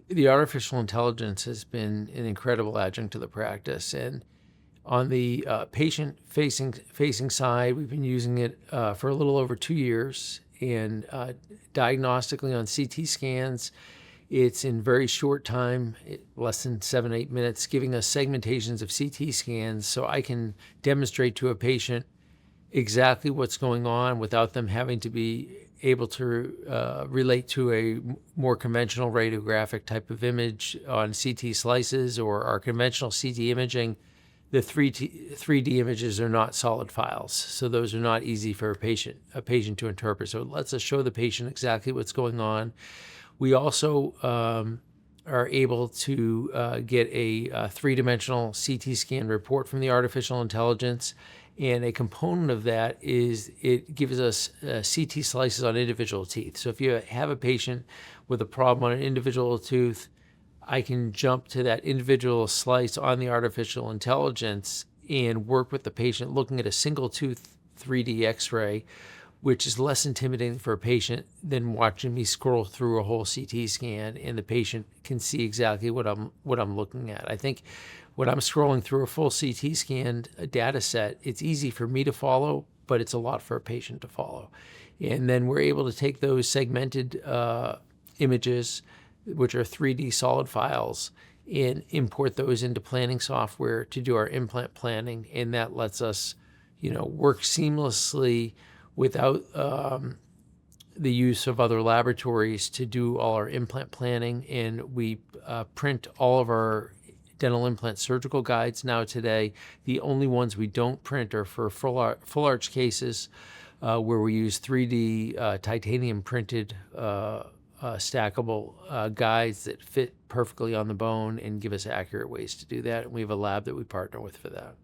the artificial intelligence has been an incredible adjunct to the practice. And on the patient-facing side, we've been using it for a little over 2 years. And diagnostically on CT scans, it's in very short time, less than 7-8 minutes, giving us segmentations of CT scans so I can demonstrate to a patient exactly what's going on without them having to be able to relate to a more conventional radiographic type of image on CT slices or our conventional CT imaging. The 3D images are not solid files, so those are not easy for a patient to interpret. So it lets us show the patient exactly what's going on. We also are able to get a three-dimensional CT scan report from the artificial intelligence, and a component of that is it gives us CT slices on individual teeth. So if you have a patient with a problem on an individual tooth, I can jump to that individual slice on the artificial intelligence and work with the patient looking at a single tooth 3D x-ray, which is less intimidating for a patient than watching me scroll through a whole CT scan, and the patient can see exactly what I'm looking at. I think when I'm scrolling through a full CT scanned data set, it's easy for me to follow, but it's a lot for a patient to follow. And then we're able to take those segmented images, which are 3D solid files, and import those into planning software to do our implant planning. And that lets us, work seamlessly without the use of other laboratories to do all our implant planning. And we print all of our dental implant surgical guides now today. The only ones we don't print are for full arch cases where we use 3D titanium printed stackable guides that fit perfectly on the bone and give us accurate ways to do that. And we have a lab that we partner with for that.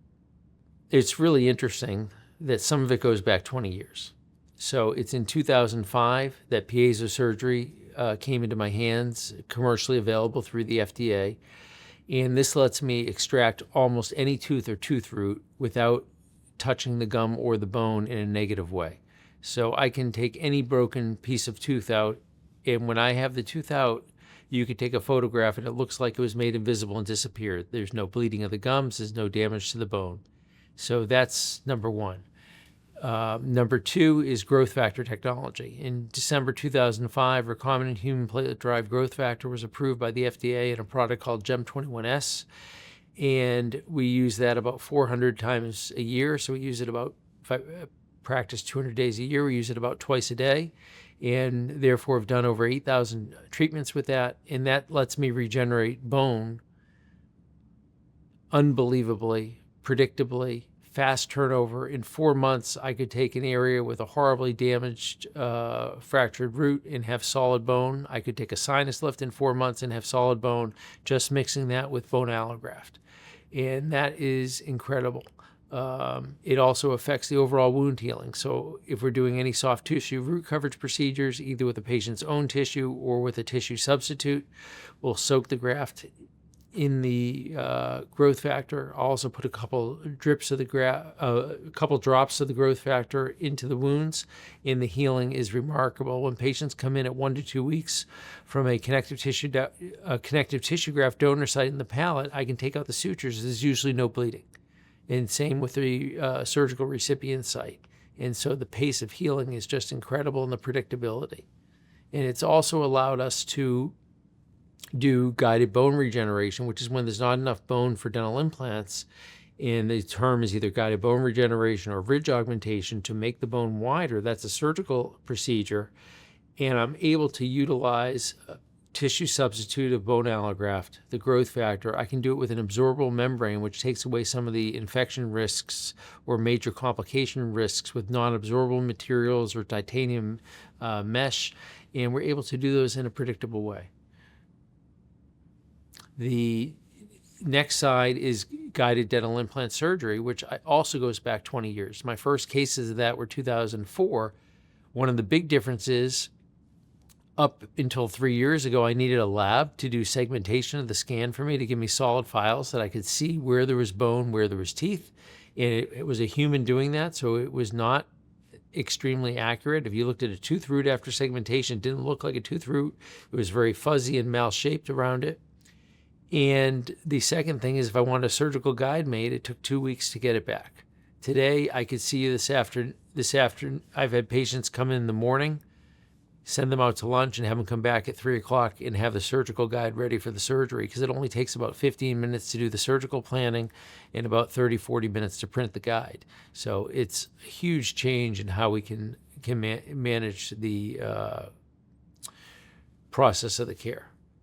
It's really interesting that some of it goes back 20 years. So it's in 2005 that piezo surgery came into my hands, commercially available through the FDA. And this lets me extract almost any tooth or tooth root without touching the gum or the bone in a negative way. So I can take any broken piece of tooth out, and when I have the tooth out, you can take a photograph and it looks like it was made invisible and disappeared. There's no bleeding of the gums, there's no damage to the bone. So that's number one. Number two is growth factor technology. In December 2005, recombinant human platelet-derived growth factor was approved by the FDA in a product called GEM21S, and we use that about 400 times a year. So we use it about, if I practice 200 days a year, we use it about twice a day, and therefore have done over 8,000 treatments with that, and that lets me regenerate bone unbelievably, predictably, fast turnover. In 4 months, I could take an area with a horribly damaged fractured root and have solid bone. I could take a sinus lift in 4 months and have solid bone, just mixing that with bone allograft. And that is incredible. It also affects the overall wound healing. So if we're doing any soft tissue root coverage procedures, either with the patient's own tissue or with a tissue substitute, we'll soak the graft in the growth factor. I'll also put a couple drops of the growth factor into the wounds, and the healing is remarkable. When patients come in at 1 to 2 weeks from a connective tissue graft donor site in the palate, I can take out the sutures. There's usually no bleeding. And same with the surgical recipient site. And so the pace of healing is just incredible, and the predictability. And it's also allowed us to do guided bone regeneration, which is when there's not enough bone for dental implants, and the term is either guided bone regeneration or ridge augmentation to make the bone wider. That's a surgical procedure, and I'm able to utilize tissue substitute of bone allograft, the growth factor. I can do it with an absorbable membrane, which takes away some of the infection risks or major complication risks with non-absorbable materials or titanium mesh, and we're able to do those in a predictable way. The next side is guided dental implant surgery, which also goes back 20 years. My first cases of that were 2004. One of the big differences, up until 3 years ago, I needed a lab to do segmentation of the scan for me to give me solid files that I could see where there was bone, where there was teeth. And it was a human doing that, so it was not extremely accurate. If you looked at a tooth root after segmentation, it didn't look like a tooth root. It was very fuzzy and mal-shaped around it. And the second thing is, if I wanted a surgical guide made, it took 2 weeks to get it back. Today, I could see you this afternoon. I've had patients come in the morning, send them out to lunch, and have them come back at 3 o'clock and have the surgical guide ready for the surgery, because it only takes about 15 minutes to do the surgical planning and about 30, 40 minutes to print the guide. So it's a huge change in how we can manage the process of the care.